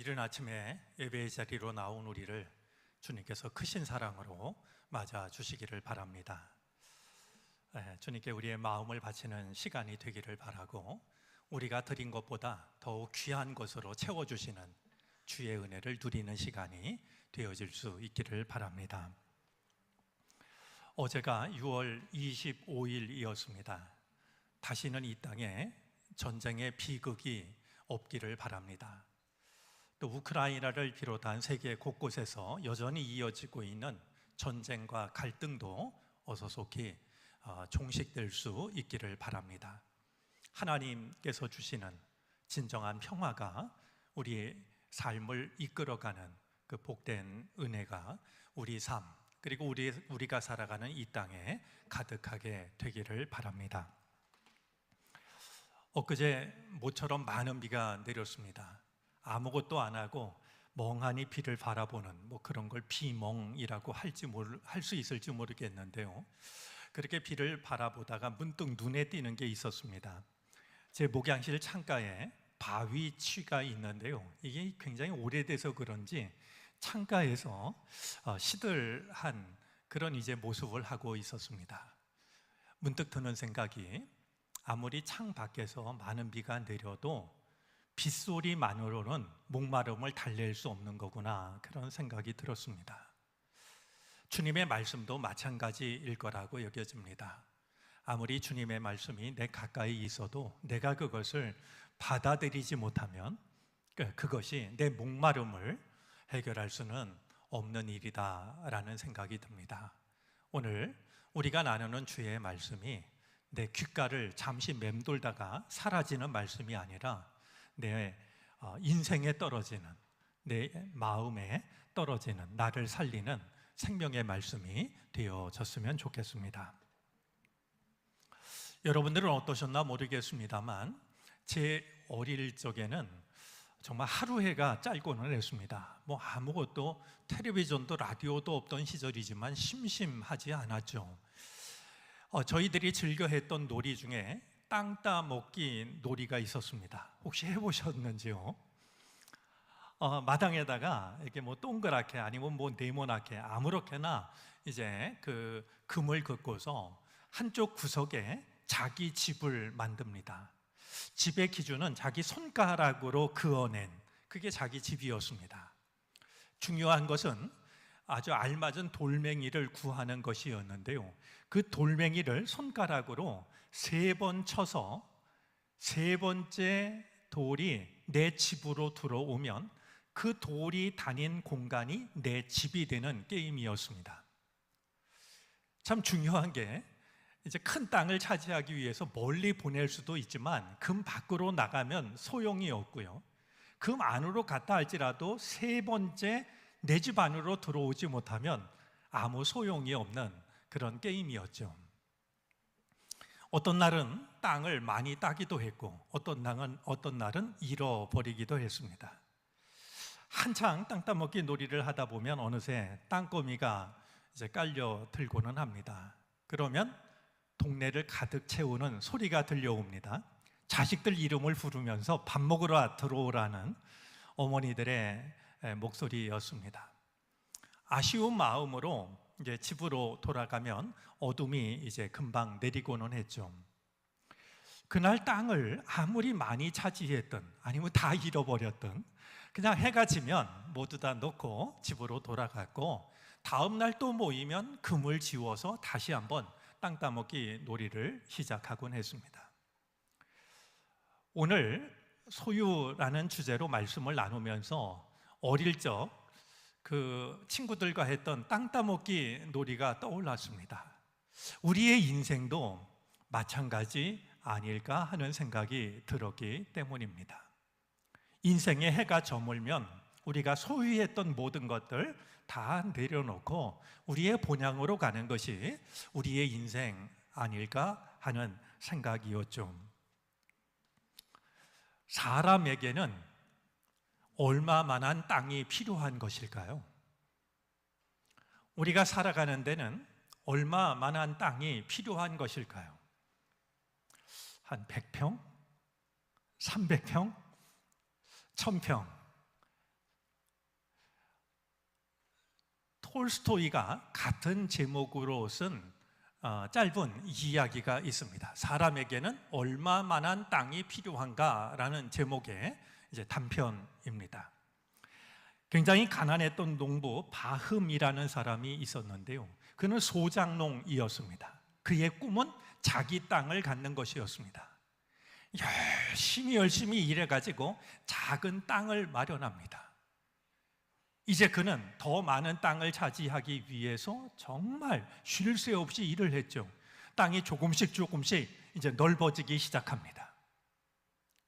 이른 아침에 예배의 자리로 나온 우리를 주님께서 크신 사랑으로 맞아 주시기를 바랍니다. 주님께 우리의 마음을 바치는 시간이 되기를 바라고, 우리가 드린 것보다 더욱 귀한 것으로 채워주시는 주의 은혜를 누리는 시간이 되어질 수 있기를 바랍니다. 어제가 6월 25일이었습니다. 다시는 이 땅에 전쟁의 비극이 없기를 바랍니다. 또 우크라이나를 비롯한 세계 곳곳에서 여전히 이어지고 있는 전쟁과 갈등도 어서 속히 종식될 수 있기를 바랍니다. 하나님께서 주시는 진정한 평화가 우리의 삶을 이끌어가는 그 복된 은혜가 우리 삶, 그리고 우리가 살아가는 이 땅에 가득하게 되기를 바랍니다. 엊그제 모처럼 많은 비가 내렸습니다. 아무것도 안 하고 멍하니 비를 바라보는 그런 걸 비멍이라고 할 수 있을지 모르겠는데요, 그렇게 비를 바라보다가 문득 눈에 띄는 게 있었습니다. 제 목양실 창가에 바위치가 있는데요, 이게 굉장히 오래돼서 그런지 창가에서 시들한 그런 모습을 하고 있었습니다. 문득 드는 생각이, 아무리 창 밖에서 많은 비가 내려도 빗소리만으로는 목마름을 달랠 수 없는 거구나, 그런 생각이 들었습니다. 주님의 말씀도 마찬가지일 거라고 여겨집니다. 아무리 주님의 말씀이 내 가까이 있어도 내가 그것을 받아들이지 못하면 그것이 내 목마름을 해결할 수는 없는 일이다라는 생각이 듭니다. 오늘 우리가 나누는 주의 말씀이 내 귓가를 잠시 맴돌다가 사라지는 말씀이 아니라 내 인생에 떨어지는, 내 마음에 떨어지는, 나를 살리는 생명의 말씀이 되어졌으면 좋겠습니다. 여러분들은 어떠셨나 모르겠습니다만, 제 어릴 적에는 정말 하루해가 짧고는 했습니다. 아무것도, 텔레비전도 라디오도 없던 시절이지만 심심하지 않았죠. 저희들이 즐겨 했던 놀이 중에 땅 따먹기 놀이가 있었습니다. 혹시 해보셨는지요? 마당에다가 이렇게 동그랗게 아니면 네모나게 아무렇게나 그 금을 긋고서 한쪽 구석에 자기 집을 만듭니다. 집의 기준은 자기 손가락으로 그어낸, 그게 자기 집이었습니다. 중요한 것은 아주 알맞은 돌멩이를 구하는 것이었는데요, 그 돌멩이를 손가락으로 3번 쳐서 3번째 돌이 내 집으로 들어오면 그 돌이 다닌 공간이 내 집이 되는 게임이었습니다. 참 중요한 게, 큰 땅을 차지하기 위해서 멀리 보낼 수도 있지만 금 밖으로 나가면 소용이 없고요, 금 안으로 갔다 할지라도 3번째 내 집 안으로 들어오지 못하면 아무 소용이 없는 그런 게임이었죠. 어떤 날은 땅을 많이 따기도 했고 어떤 날은 잃어버리기도 했습니다. 한창 땅 따먹기 놀이를 하다 보면 어느새 땅거미가 깔려 들고는 합니다. 그러면 동네를 가득 채우는 소리가 들려옵니다. 자식들 이름을 부르면서 밥 먹으러 들어오라는 어머니들의 목소리였습니다. 아쉬운 마음으로 집으로 돌아가면 어둠이 금방 내리고는 했죠. 그날 땅을 아무리 많이 차지했든 아니면 다 잃어버렸든 그냥 해가 지면 모두 다 놓고 집으로 돌아갔고, 다음 날 또 모이면 금을 지워서 다시 한번 땅 따먹기 놀이를 시작하곤 했습니다. 오늘 소유라는 주제로 말씀을 나누면서 어릴 적 그 친구들과 했던 땅 따먹기 놀이가 떠올랐습니다. 우리의 인생도 마찬가지 아닐까 하는 생각이 들었기 때문입니다. 인생의 해가 저물면 우리가 소유했던 모든 것들 다 내려놓고 우리의 본향으로 가는 것이 우리의 인생 아닐까 하는 생각이었죠. 사람에게는 얼마만한 땅이 필요한 것일까요? 우리가 살아가는 데는 얼마만한 땅이 필요한 것일까요? 한 100평? 300평? 1000평? 톨스토이가 같은 제목으로 쓴 짧은 이야기가 있습니다. 사람에게는 얼마만한 땅이 필요한가라는 제목의 이제 단편입니다. 굉장히 가난했던 농부 바흠이라는 사람이 있었는데요. 그는 소작농이었습니다. 그의 꿈은 자기 땅을 갖는 것이었습니다. 열심히 일해가지고 작은 땅을 마련합니다. 이제 그는 더 많은 땅을 차지하기 위해서 정말 쉴 새 없이 일을 했죠. 땅이 조금씩 이제 넓어지기 시작합니다.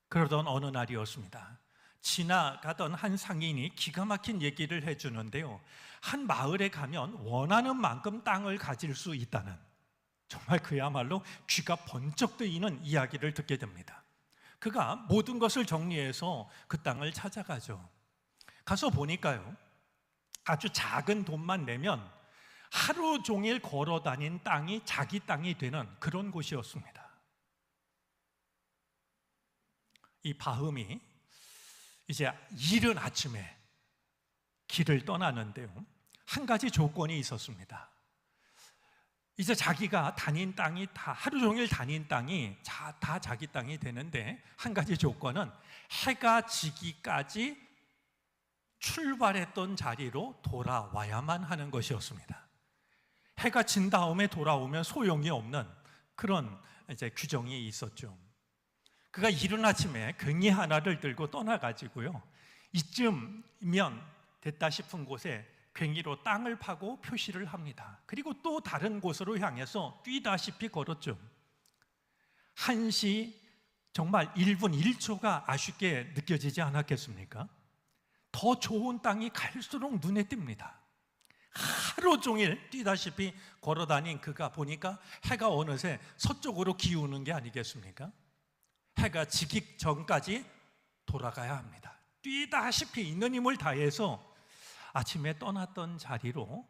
그러던 어느 날이었습니다. 지나가던 한 상인이 기가 막힌 얘기를 해주는데요. 한 마을에 가면 원하는 만큼 땅을 가질 수 있다는, 정말 그야말로 귀가 번쩍 뜨이는 이야기를 듣게 됩니다. 그가 모든 것을 정리해서 그 땅을 찾아가죠. 가서 보니까요, 아주 작은 돈만 내면 하루 종일 걸어 다닌 땅이 자기 땅이 되는 그런 곳이었습니다. 이 바흠이 이제 이른 아침에 길을 떠나는데요, 한 가지 조건이 있었습니다. 이제 자기가 다닌 땅이 하루 종일 다닌 땅이 다 자기 땅이 되는데, 한 가지 조건은 해가 지기까지 출발했던 자리로 돌아와야만 하는 것이었습니다. 해가 진 다음에 돌아오면 소용이 없는 그런 이제 규정이 있었죠. 그가 이른 아침에 괭이 하나를 들고 떠나가지고요, 이쯤이면 됐다 싶은 곳에 괭이로 땅을 파고 표시를 합니다. 그리고 또 다른 곳으로 향해서 뛰다시피 걸었죠. 1시 정말 1분 1초가 아쉽게 느껴지지 않았겠습니까? 더 좋은 땅이 갈수록 눈에 띕니다. 하루 종일 뛰다시피 걸어다닌 그가 보니까 해가 어느새 서쪽으로 기우는 게 아니겠습니까? 해가 지기 전까지 돌아가야 합니다. 뛰다시피 있는 힘을 다해서 아침에 떠났던 자리로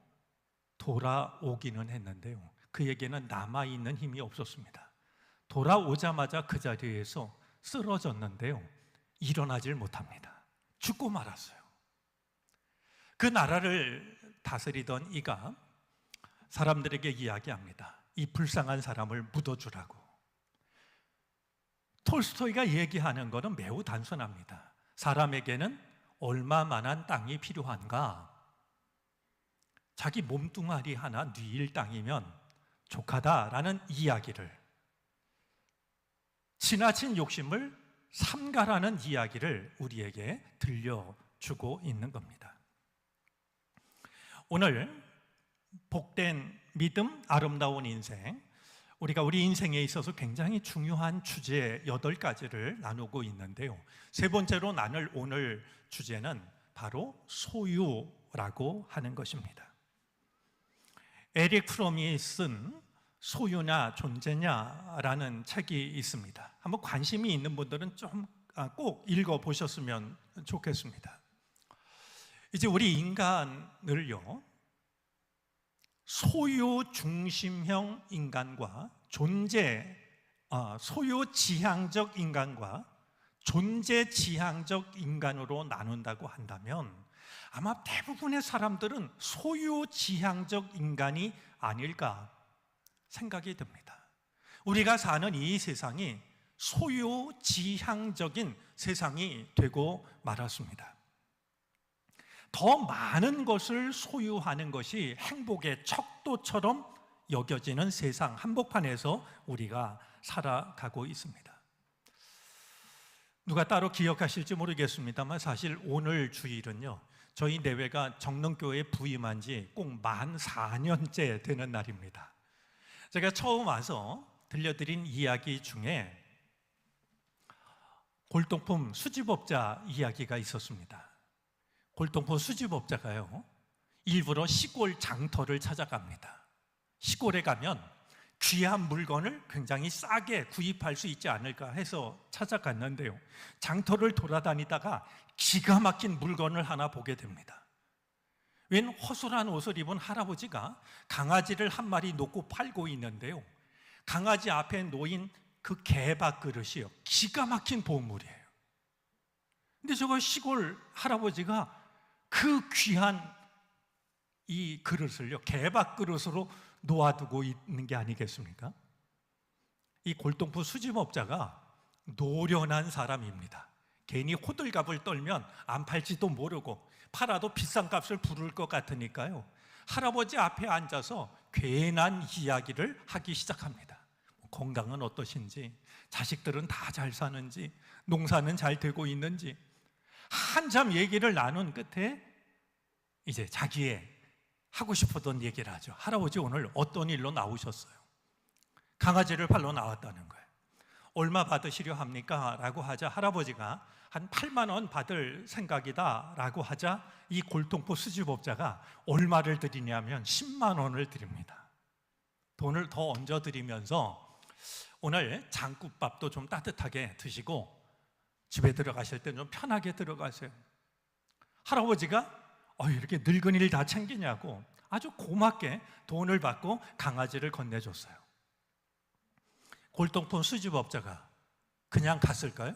돌아오기는 했는데요, 그에게는 남아있는 힘이 없었습니다. 돌아오자마자 그 자리에서 쓰러졌는데요, 일어나질 못합니다. 죽고 말았어요. 그 나라를 다스리던 이가 사람들에게 이야기합니다. 이 불쌍한 사람을 묻어주라고. 톨스토이가 얘기하는 것은 매우 단순합니다. 사람에게는 얼마만한 땅이 필요한가? 자기 몸뚱아리 하나 뉘일 땅이면 족하다라는 이야기를, 지나친 욕심을 삼가라는 이야기를 우리에게 들려주고 있는 겁니다. 오늘 복된 믿음, 아름다운 인생, 우리가 우리 인생에 있어서 굉장히 중요한 주제 8가지를 나누고 있는데요, 세 번째로 나눌 오늘 주제는 바로 소유라고 하는 것입니다. 에릭 프롬이 쓴 소유냐 존재냐라는 책이 있습니다. 한번 관심이 있는 분들은 좀 꼭 읽어보셨으면 좋겠습니다. 이제 우리 인간을요, 소유 중심형 인간과 소유 지향적 인간과 존재 지향적 인간으로 나눈다고 한다면 아마 대부분의 사람들은 소유 지향적 인간이 아닐까 생각이 듭니다. 우리가 사는 이 세상이 소유 지향적인 세상이 되고 말았습니다. 더 많은 것을 소유하는 것이 행복의 척도처럼 여겨지는 세상 한복판에서 우리가 살아가고 있습니다. 누가 따로 기억하실지 모르겠습니다만 사실 오늘 주일은요, 저희 내외가 정릉교회에 부임한 지 꼭 만 4년째 되는 날입니다. 제가 처음 와서 들려드린 이야기 중에 골동품 수집업자 이야기가 있었습니다. 골동품 수집업자가요, 일부러 시골 장터를 찾아갑니다. 시골에 가면 귀한 물건을 굉장히 싸게 구입할 수 있지 않을까 해서 찾아갔는데요, 장터를 돌아다니다가 기가 막힌 물건을 하나 보게 됩니다. 웬 허술한 옷을 입은 할아버지가 강아지를 한 마리 놓고 팔고 있는데요, 강아지 앞에 놓인 그 개밥 그릇이요, 기가 막힌 보물이에요. 근데 저거 시골 할아버지가 그 귀한 이 그릇을요, 개밥 그릇으로 놓아두고 있는 게 아니겠습니까? 이 골동품 수집업자가 노련한 사람입니다. 괜히 호들갑을 떨면 안 팔지도 모르고 팔아도 비싼 값을 부를 것 같으니까요, 할아버지 앞에 앉아서 괜한 이야기를 하기 시작합니다. 건강은 어떠신지, 자식들은 다 잘 사는지, 농사는 잘 되고 있는지 한참 얘기를 나눈 끝에 이제 자기의 하고 싶었던 얘기를 하죠. 할아버지 오늘 어떤 일로 나오셨어요? 강아지를 팔러 나왔다는 거예요. 얼마 받으시려 합니까? 라고 하자 할아버지가 한 8만 원 받을 생각이다 라고 하자 이 골동품 수집업자가 얼마를 드리냐면 10만 원을 드립니다. 돈을 더 얹어드리면서 오늘 장국밥도 좀 따뜻하게 드시고 집에 들어가실 때 좀 편하게 들어가세요. 할아버지가 이렇게 늙은이를 다 챙기냐고 아주 고맙게 돈을 받고 강아지를 건네줬어요. 골동품 수집업자가 그냥 갔을까요?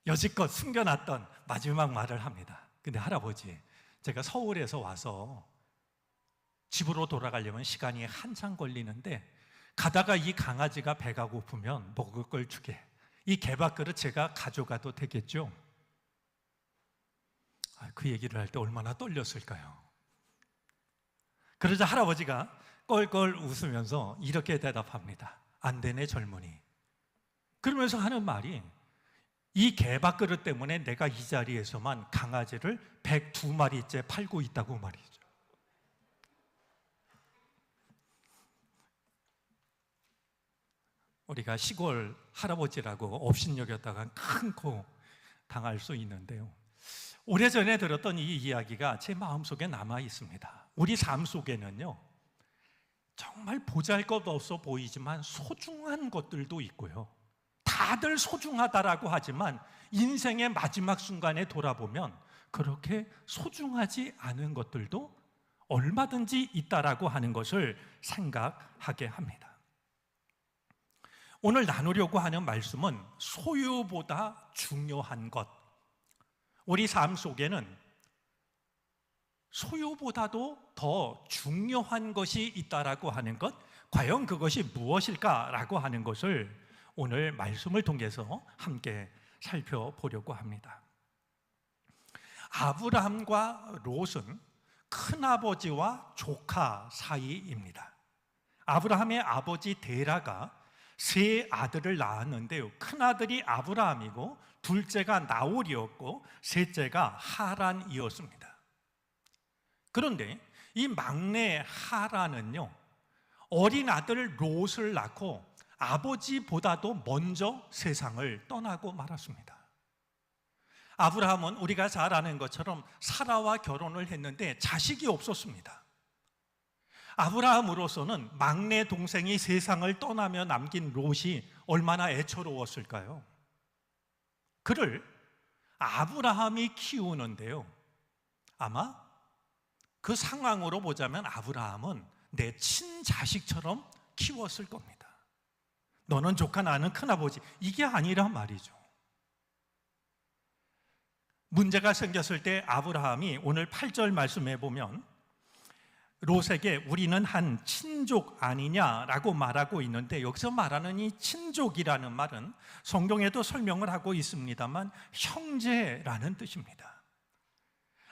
여지껏 숨겨놨던 마지막 말을 합니다. 근데 할아버지, 제가 서울에서 와서 집으로 돌아가려면 시간이 한참 걸리는데 가다가 이 강아지가 배가 고프면 먹을 걸 주게, 이 개밥그릇 제가 가져가도 되겠죠? 그 얘기를 할 때 얼마나 떨렸을까요? 그러자 할아버지가 껄껄 웃으면서 이렇게 대답합니다. 안 되네 젊은이. 그러면서 하는 말이, 이 개밥그릇 때문에 내가 이 자리에서만 강아지를 102마리째 팔고 있다고 말이죠. 우리가 시골 할아버지라고 업신여겼다가 큰 코 당할 수 있는데요, 오래전에 들었던 이 이야기가 제 마음속에 남아 있습니다. 우리 삶 속에는요, 정말 보잘것없어 보이지만 소중한 것들도 있고요, 다들 소중하다라고 하지만 인생의 마지막 순간에 돌아보면 그렇게 소중하지 않은 것들도 얼마든지 있다라고 하는 것을 생각하게 합니다. 오늘 나누려고 하는 말씀은 소유보다 중요한 것. 우리 삶 속에는 소유보다도 더 중요한 것이 있다라고 하는 것, 과연 그것이 무엇일까라고 하는 것을 오늘 말씀을 통해서 함께 살펴보려고 합니다. 아브라함과 롯은 큰아버지와 조카 사이입니다. 아브라함의 아버지 데라가 세 아들을 낳았는데요, 큰아들이 아브라함이고 둘째가 나홀이었고 셋째가 하란이었습니다. 그런데 이 막내 하란은요, 어린 아들 롯을 낳고 아버지보다도 먼저 세상을 떠나고 말았습니다. 아브라함은 우리가 잘 아는 것처럼 사라와 결혼을 했는데 자식이 없었습니다. 아브라함으로서는 막내 동생이 세상을 떠나며 남긴 롯이 얼마나 애처로웠을까요? 그를 아브라함이 키우는데요, 아마 그 상황으로 보자면 아브라함은 내 친자식처럼 키웠을 겁니다. 너는 조카, 나는 큰아버지, 이게 아니란 말이죠. 문제가 생겼을 때 아브라함이 오늘 8절 말씀에 보면 롯에게 우리는 한 친족 아니냐라고 말하고 있는데, 여기서 말하는 이 친족이라는 말은 성경에도 설명을 하고 있습니다만 형제라는 뜻입니다.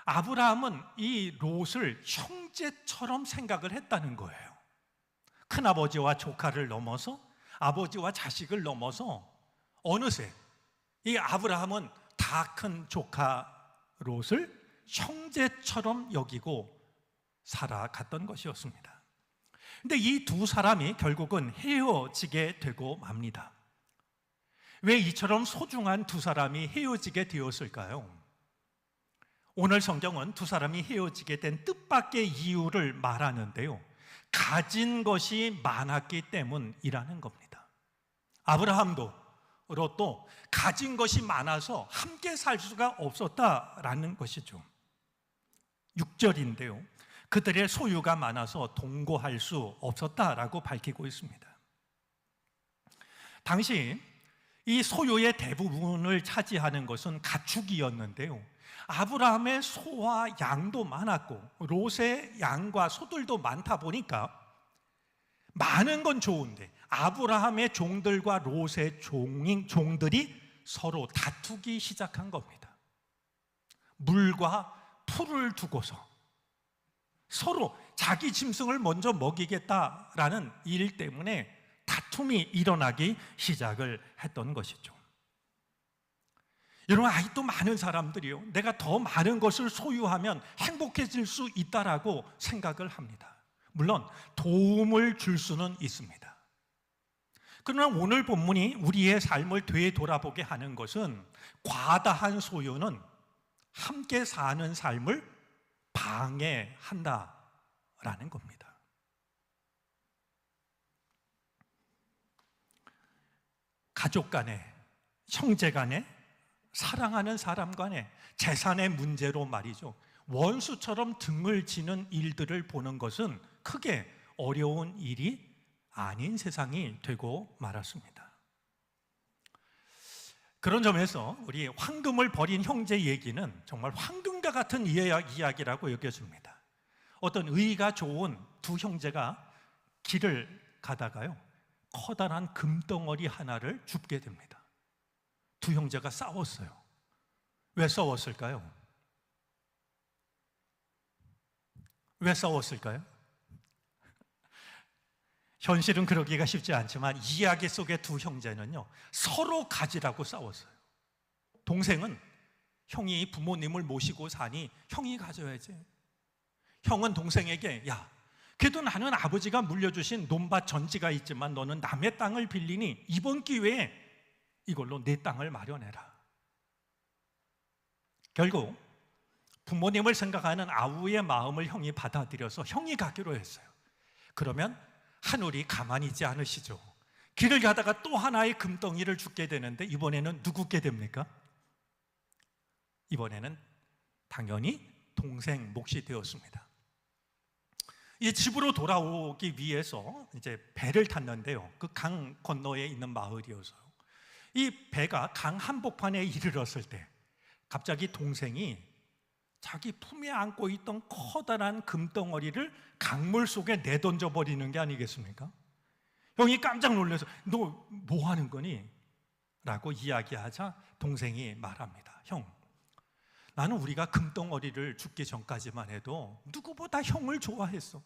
아브라함은 이 롯을 형제처럼 생각을 했다는 거예요. 큰아버지와 조카를 넘어서 아버지와 자식을 넘어서 어느새 이 아브라함은 다 큰 조카 롯을 형제처럼 여기고 살아갔던 것이었습니다. 근데 이 두 사람이 결국은 헤어지게 되고 맙니다. 왜 이처럼 소중한 두 사람이 헤어지게 되었을까요? 오늘 성경은 두 사람이 헤어지게 된 뜻밖의 이유를 말하는데요, 가진 것이 많았기 때문이라는 겁니다. 아브라함도 롯도 가진 것이 많아서 함께 살 수가 없었다라는 것이죠. 6절인데요, 그들의 소유가 많아서 동거할 수 없었다라고 밝히고 있습니다. 당시 이 소유의 대부분을 차지하는 것은 가축이었는데요, 아브라함의 소와 양도 많았고 롯의 양과 소들도 많다 보니까 많은 건 좋은데 아브라함의 종들과 롯의 종들이 서로 다투기 시작한 겁니다. 물과 풀을 두고서 서로 자기 짐승을 먼저 먹이겠다라는 일 때문에 다툼이 일어나기 시작을 했던 것이죠. 여러분, 아직도 많은 사람들이요, 내가 더 많은 것을 소유하면 행복해질 수 있다라고 생각을 합니다. 물론 도움을 줄 수는 있습니다. 그러나 오늘 본문이 우리의 삶을 되돌아보게 하는 것은 과다한 소유는 함께 사는 삶을 방해한다라는 겁니다. 가족 간에, 형제 간에, 사랑하는 사람 간에 재산의 문제로 말이죠, 원수처럼 등을 지는 일들을 보는 것은 크게 어려운 일이 아닌 세상이 되고 말았습니다. 그런 점에서 우리 황금을 버린 형제 얘기는 정말 황금과 같은 이야기라고 여겨집니다. 어떤 의가 좋은 두 형제가 길을 가다가요, 커다란 금덩어리 하나를 줍게 됩니다. 두 형제가 싸웠어요. 왜 싸웠을까요? 왜 싸웠을까요? 현실은 그러기가 쉽지 않지만 이야기 속의 두 형제는요, 서로 가지라고 싸웠어요. 동생은 형이 부모님을 모시고 사니 형이 가져야지. 형은 동생에게, 야, 그래도 나는 아버지가 물려주신 논밭 전지가 있지만 너는 남의 땅을 빌리니 이번 기회에 이걸로 내 땅을 마련해라. 결국 부모님을 생각하는 아우의 마음을 형이 받아들여서 형이 가기로 했어요. 그러면 하늘이 가만히 있지 않으시죠. 길을 가다가 또 하나의 금덩이를 줍게 되는데 이번에는 누구께 됩니까? 이번에는 당연히 동생 몫이 되었습니다. 이 집으로 돌아오기 위해서 이제 배를 탔는데요, 그 강 건너에 있는 마을이어서요, 이 배가 강 한복판에 이르렀을 때 갑자기 동생이 자기 품에 안고 있던 커다란 금덩어리를 강물 속에 내던져 버리는 게 아니겠습니까? 형이 깜짝 놀라서 너 뭐 하는 거니? 라고 이야기하자 동생이 말합니다. 형, 나는 우리가 금덩어리를 줍기 전까지만 해도 누구보다 형을 좋아했어.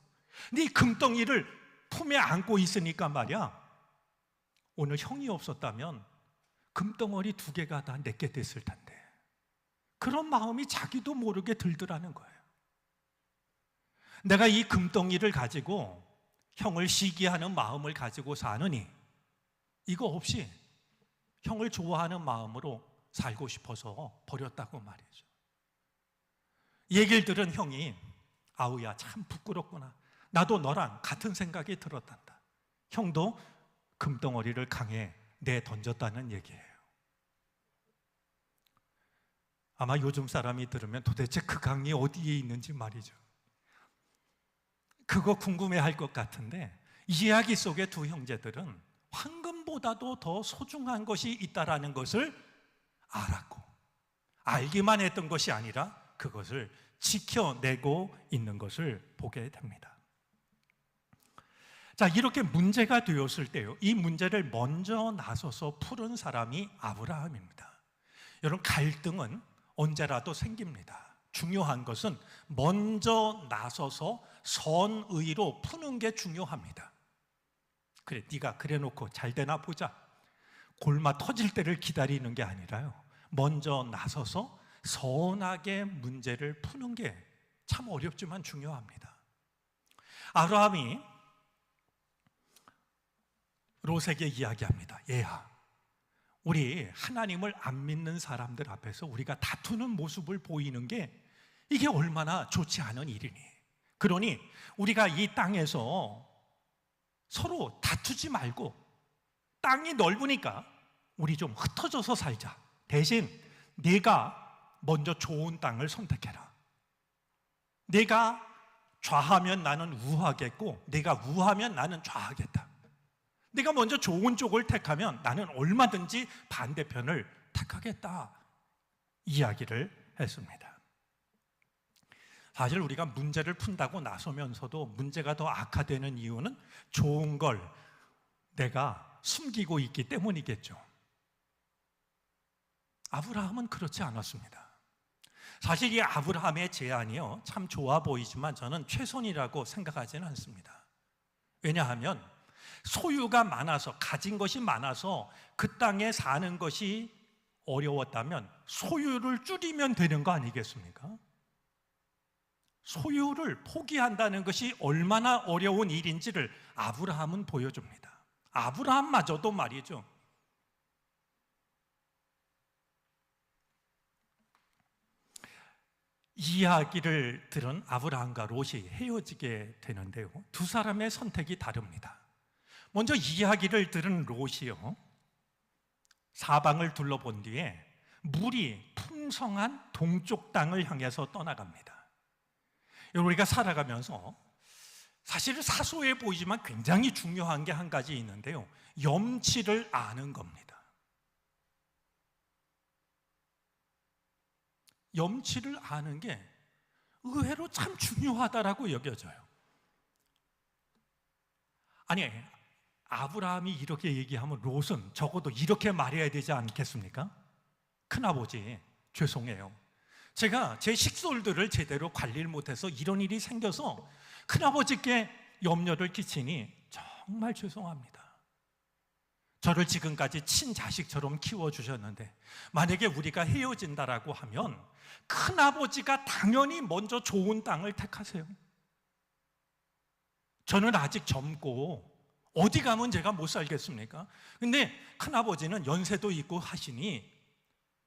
네 금덩이를 품에 안고 있으니까 말이야, 오늘 형이 없었다면 금덩어리 2개가 다 내게 됐을 텐데. 그런 마음이 자기도 모르게 들더라는 거예요. 내가 이 금덩이를 가지고 형을 시기하는 마음을 가지고 사느니 이거 없이 형을 좋아하는 마음으로 살고 싶어서 버렸다고 말이죠. 얘기를 들은 형이, 아우야, 참 부끄럽구나. 나도 너랑 같은 생각이 들었단다. 형도 금덩어리를 강에 내던졌다는 얘기예요. 아마 요즘 사람이 들으면 도대체 그 강이 어디에 있는지 말이죠, 그거 궁금해할 것 같은데, 이야기 속의 두 형제들은 황금보다도 더 소중한 것이 있다라는 것을 알았고, 알기만 했던 것이 아니라 그것을 지켜내고 있는 것을 보게 됩니다. 자, 이렇게 문제가 되었을 때요, 이 문제를 먼저 나서서 푸른 사람이 아브라함입니다. 여러분, 갈등은 언제라도 생깁니다. 중요한 것은 먼저 나서서 선의로 푸는 게 중요합니다. 그래, 네가 그래 놓고 잘 되나 보자, 골마 터질 때를 기다리는 게 아니라요, 먼저 나서서 선하게 문제를 푸는 게 참 어렵지만 중요합니다. 아브라함이 롯에게 이야기합니다. 얘야, 우리 하나님을 안 믿는 사람들 앞에서 우리가 다투는 모습을 보이는 게 이게 얼마나 좋지 않은 일이니. 그러니 우리가 이 땅에서 서로 다투지 말고 땅이 넓으니까 우리 좀 흩어져서 살자. 대신 네가 먼저 좋은 땅을 선택해라. 네가 좌하면 나는 우하겠고 네가 우하면 나는 좌하겠다. 네가 먼저 좋은 쪽을 택하면 나는 얼마든지 반대편을 택하겠다, 이야기를 했습니다. 사실 우리가 문제를 푼다고 나서면서도 문제가 더 악화되는 이유는 좋은 걸 내가 숨기고 있기 때문이겠죠. 아브라함은 그렇지 않았습니다. 사실 이 아브라함의 제안이요, 참 좋아 보이지만 저는 최선이라고 생각하지는 않습니다. 왜냐하면 소유가 많아서, 가진 것이 많아서 그 땅에 사는 것이 어려웠다면 소유를 줄이면 되는 거 아니겠습니까? 소유를 포기한다는 것이 얼마나 어려운 일인지를 아브라함은 보여줍니다. 아브라함마저도 말이죠, 이야기를 들은 아브라함과 롯이 헤어지게 되는데요, 두 사람의 선택이 다릅니다. 먼저 이야기를 들은 롯이요, 사방을 둘러본 뒤에 물이 풍성한 동쪽 땅을 향해서 떠나갑니다. 우리가 살아가면서 사실 사소해 보이지만 굉장히 중요한 게 한 가지 있는데요, 염치를 아는 겁니다. 염치를 아는 게 의외로 참 중요하다라고 여겨져요. 아니, 아브라함이 이렇게 얘기하면 롯은 적어도 이렇게 말해야 되지 않겠습니까? 큰아버지, 죄송해요. 제가 제 식솔들을 제대로 관리를 못해서 이런 일이 생겨서 큰아버지께 염려를 끼치니 정말 죄송합니다. 저를 지금까지 친자식처럼 키워주셨는데 만약에 우리가 헤어진다라고 하면 큰아버지가 당연히 먼저 좋은 땅을 택하세요. 저는 아직 젊고 어디 가면 제가 못 살겠습니까? 근데 큰아버지는 연세도 있고 하시니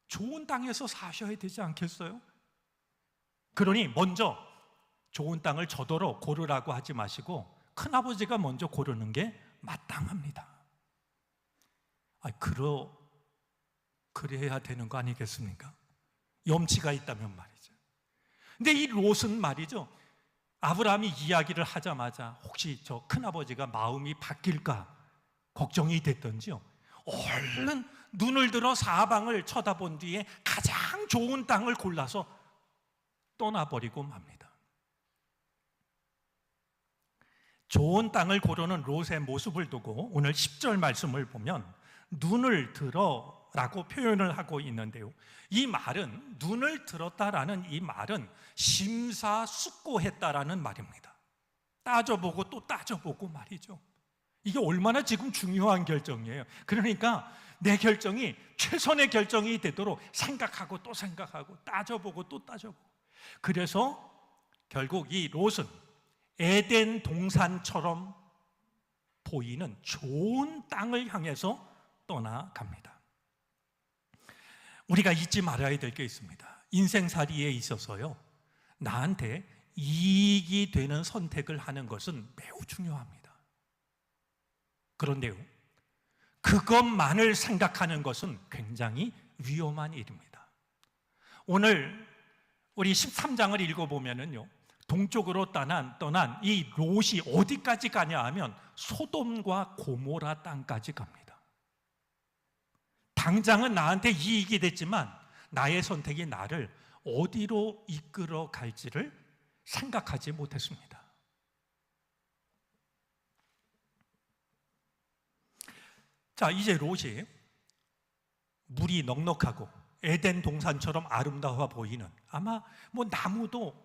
좋은 땅에서 사셔야 되지 않겠어요? 그러니 먼저 좋은 땅을 저더러 고르라고 하지 마시고 큰아버지가 먼저 고르는 게 마땅합니다. 그래야 되는 거 아니겠습니까? 염치가 있다면 말이죠. 근데 이 롯은 말이죠, 아브라함이 이야기를 하자마자 혹시 저 큰아버지가 마음이 바뀔까 걱정이 됐던지요, 얼른 눈을 들어 사방을 쳐다본 뒤에 가장 좋은 땅을 골라서 떠나버리고 맙니다. 좋은 땅을 고르는 롯의 모습을 두고 오늘 10절 말씀을 보면 눈을 들어 라고 표현을 하고 있는데요, 이 말은, 눈을 들었다라는 이 말은 심사숙고했다라는 말입니다. 따져보고 또 따져보고 말이죠. 이게 얼마나 지금 중요한 결정이에요. 그러니까 내 결정이 최선의 결정이 되도록 생각하고 또 생각하고 따져보고 또 따져보고, 그래서 결국 이 롯은 에덴 동산처럼 보이는 좋은 땅을 향해서 떠나갑니다. 우리가 잊지 말아야 될 게 있습니다. 인생살이에 있어서요, 나한테 이익이 되는 선택을 하는 것은 매우 중요합니다. 그런데요, 그것만을 생각하는 것은 굉장히 위험한 일입니다. 오늘 우리 13장을 읽어보면은요, 동쪽으로 떠난 이 롯이 어디까지 가냐 하면 소돔과 고모라 땅까지 갑니다. 당장은 나한테 이익이 됐지만 나의 선택이 나를 어디로 이끌어 갈지를 생각하지 못했습니다. 자, 이제 롯이 물이 넉넉하고 에덴 동산처럼 아름다워 보이는, 아마 뭐 나무도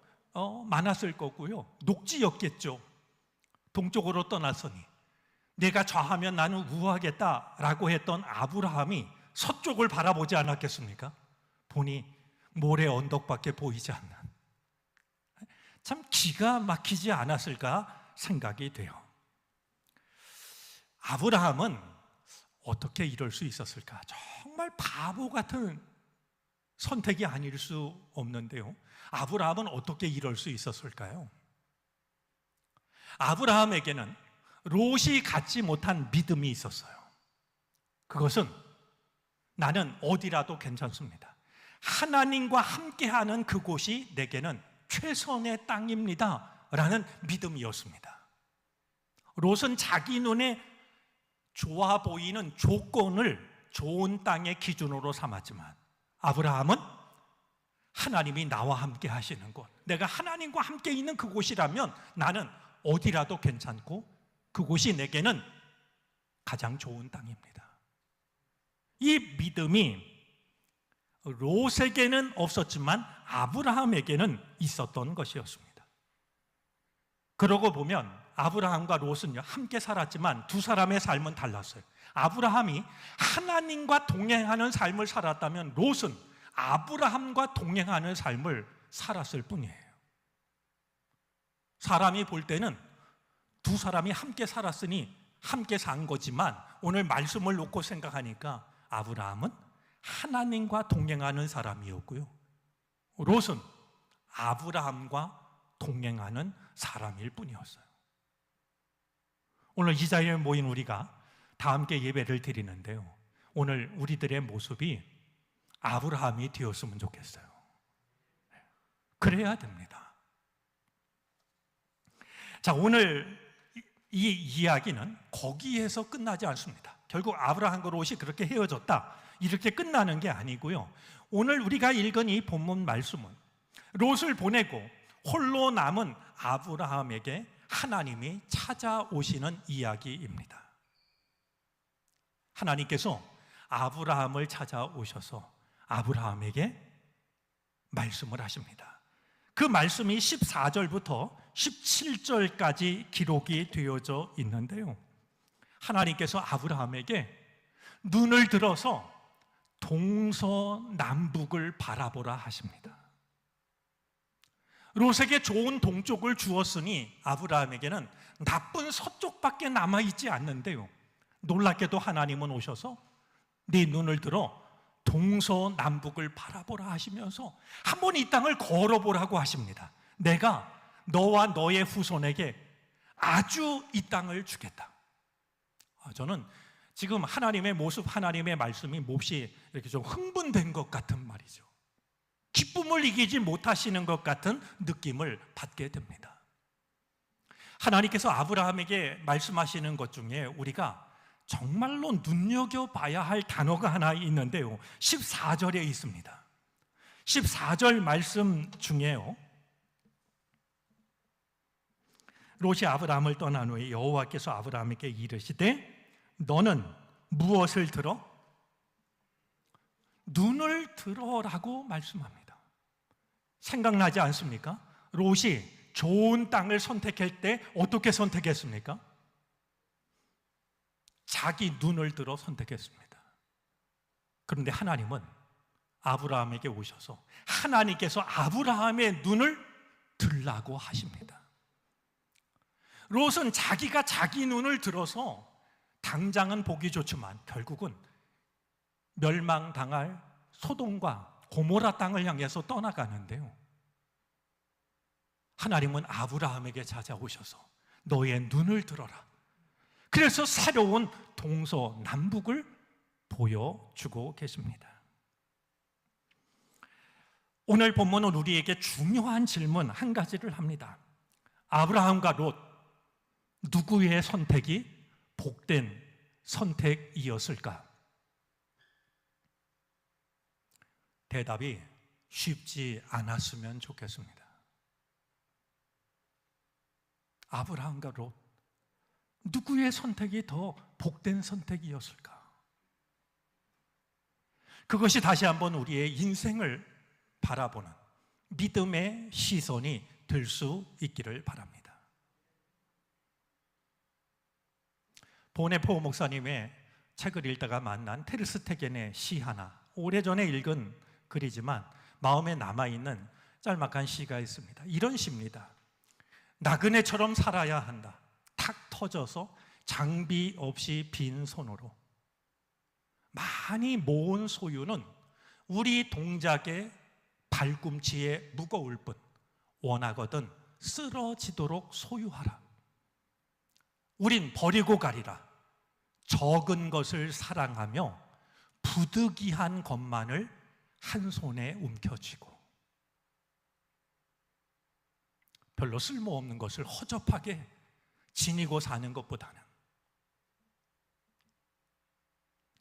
많았을 거고요, 녹지였겠죠. 동쪽으로 떠났으니 내가 좌하면 나는 우하겠다라고 했던 아브라함이 서쪽을 바라보지 않았겠습니까? 보니 모래 언덕밖에 보이지 않는, 참 기가 막히지 않았을까 생각이 돼요. 아브라함은 어떻게 이럴 수 있었을까? 정말 바보 같은 선택이 아닐 수 없는데요, 아브라함은 어떻게 이럴 수 있었을까요? 아브라함에게는 롯이 갖지 못한 믿음이 있었어요. 그것은 나는 어디라도 괜찮습니다, 하나님과 함께하는 그곳이 내게는 최선의 땅입니다 라는 믿음이었습니다. 롯은 자기 눈에 좋아 보이는 조건을 좋은 땅의 기준으로 삼았지만 아브라함은 하나님이 나와 함께 하시는 곳, 내가 하나님과 함께 있는 그곳이라면 나는 어디라도 괜찮고 그곳이 내게는 가장 좋은 땅입니다. 이 믿음이 롯에게는 없었지만 아브라함에게는 있었던 것이었습니다. 그러고 보면 아브라함과 롯은요 함께 살았지만 두 사람의 삶은 달랐어요. 아브라함이 하나님과 동행하는 삶을 살았다면 롯은 아브라함과 동행하는 삶을 살았을 뿐이에요. 사람이 볼 때는 두 사람이 함께 살았으니 함께 산 거지만 오늘 말씀을 놓고 생각하니까 아브라함은 하나님과 동행하는 사람이었고요, 롯은 아브라함과 동행하는 사람일 뿐이었어요. 오늘 이 자리에 모인 우리가 다 함께 예배를 드리는데요, 오늘 우리들의 모습이 아브라함이 되었으면 좋겠어요. 그래야 됩니다. 자, 오늘 이 이야기는 거기에서 끝나지 않습니다. 결국 아브라함과 롯이 그렇게 헤어졌다, 이렇게 끝나는 게 아니고요, 오늘 우리가 읽은 이 본문 말씀은 롯을 보내고 홀로 남은 아브라함에게 하나님이 찾아오시는 이야기입니다. 하나님께서 아브라함을 찾아오셔서 아브라함에게 말씀을 하십니다. 그 말씀이 14절부터 17절까지 기록이 되어져 있는데요, 하나님께서 아브라함에게 눈을 들어서 동서남북을 바라보라 하십니다. 롯에게 좋은 동쪽을 주었으니 아브라함에게는 나쁜 서쪽밖에 남아있지 않는데요, 놀랍게도 하나님은 오셔서 네 눈을 들어 동서남북을 바라보라 하시면서 한번 이 땅을 걸어보라고 하십니다. 내가 너와 너의 후손에게 아주 이 땅을 주겠다. 저는 지금 하나님의 모습, 하나님의 말씀이 몹시 이렇게 좀 흥분된 것 같은 말이죠. 기쁨을 이기지 못하시는 것 같은 느낌을 받게 됩니다. 하나님께서 아브라함에게 말씀하시는 것 중에 우리가 정말로 눈여겨봐야 할 단어가 하나 있는데요, 14절에 있습니다. 14절 말씀 중에요, 롯이 아브라함을 떠난 후에 여호와께서 아브라함에게 이르시되 너는 무엇을 들어? 눈을 들어라고 말씀합니다. 생각나지 않습니까? 롯이 좋은 땅을 선택할 때 어떻게 선택했습니까? 자기 눈을 들어 선택했습니다. 그런데 하나님은 아브라함에게 오셔서 하나님께서 아브라함의 눈을 들라고 하십니다. 롯은 자기가 자기 눈을 들어서 당장은 보기 좋지만 결국은 멸망당할 소돔과 고모라 땅을 향해서 떠나가는데요, 하나님은 아브라함에게 찾아오셔서 너의 눈을 들어라, 그래서 새로운 동서남북을 보여주고 계십니다. 오늘 본문은 우리에게 중요한 질문 한 가지를 합니다. 아브라함과 롯, 누구의 선택이 복된 선택이었을까? 대답이 쉽지 않았으면 좋겠습니다. 아브라함과 롯, 누구의 선택이 더 복된 선택이었을까? 그것이 다시 한번 우리의 인생을 바라보는 믿음의 시선이 될 수 있기를 바랍니다. 보네포 목사님의 책을 읽다가 만난 테르스테겐의 시 하나, 오래전에 읽은 글이지만 마음에 남아있는 짤막한 시가 있습니다. 이런 시입니다. 나그네처럼 살아야 한다. 탁 터져서 장비 없이 빈 손으로. 많이 모은 소유는 우리 동작의 발꿈치에 무거울 뿐 원하거든 쓰러지도록 소유하라. 우린 버리고 가리라. 적은 것을 사랑하며 부득이한 것만을 한 손에 움켜쥐고 별로 쓸모없는 것을 허접하게 지니고 사는 것보다는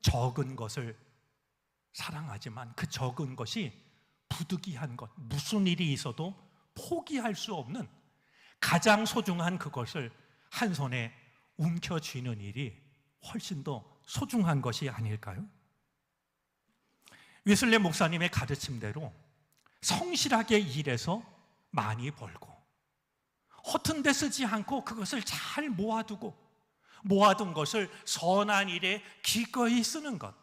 적은 것을 사랑하지만 그 적은 것이 부득이한 것, 무슨 일이 있어도 포기할 수 없는 가장 소중한 그것을 한 손에 움켜쥐는 일이 훨씬 더 소중한 것이 아닐까요? 웨슬리 목사님의 가르침대로 성실하게 일해서 많이 벌고 허튼 데 쓰지 않고 그것을 잘 모아둔 것을 선한 일에 기꺼이 쓰는 것,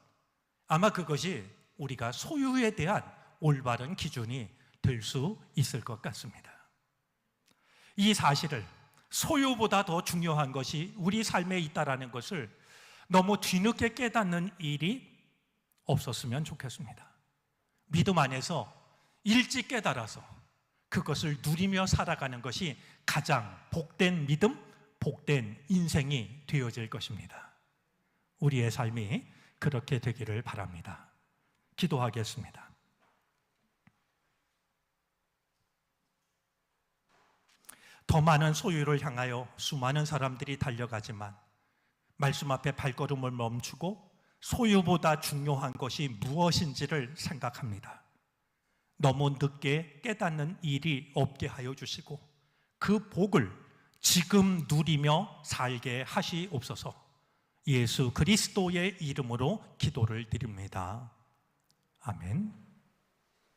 아마 그것이 우리가 소유에 대한 올바른 기준이 될 수 있을 것 같습니다. 이 사실을, 소유보다 더 중요한 것이 우리 삶에 있다는 것을 너무 뒤늦게 깨닫는 일이 없었으면 좋겠습니다. 믿음 안에서 일찍 깨달아서 그것을 누리며 살아가는 것이 가장 복된 믿음, 복된 인생이 되어질 것입니다. 우리의 삶이 그렇게 되기를 바랍니다. 기도하겠습니다. 더 많은 소유를 향하여 수많은 사람들이 달려가지만 말씀 앞에 발걸음을 멈추고 소유보다 중요한 것이 무엇인지를 생각합니다. 너무 늦게 깨닫는 일이 없게 하여 주시고 그 복을 지금 누리며 살게 하시옵소서. 예수 그리스도의 이름으로 기도를 드립니다. 아멘.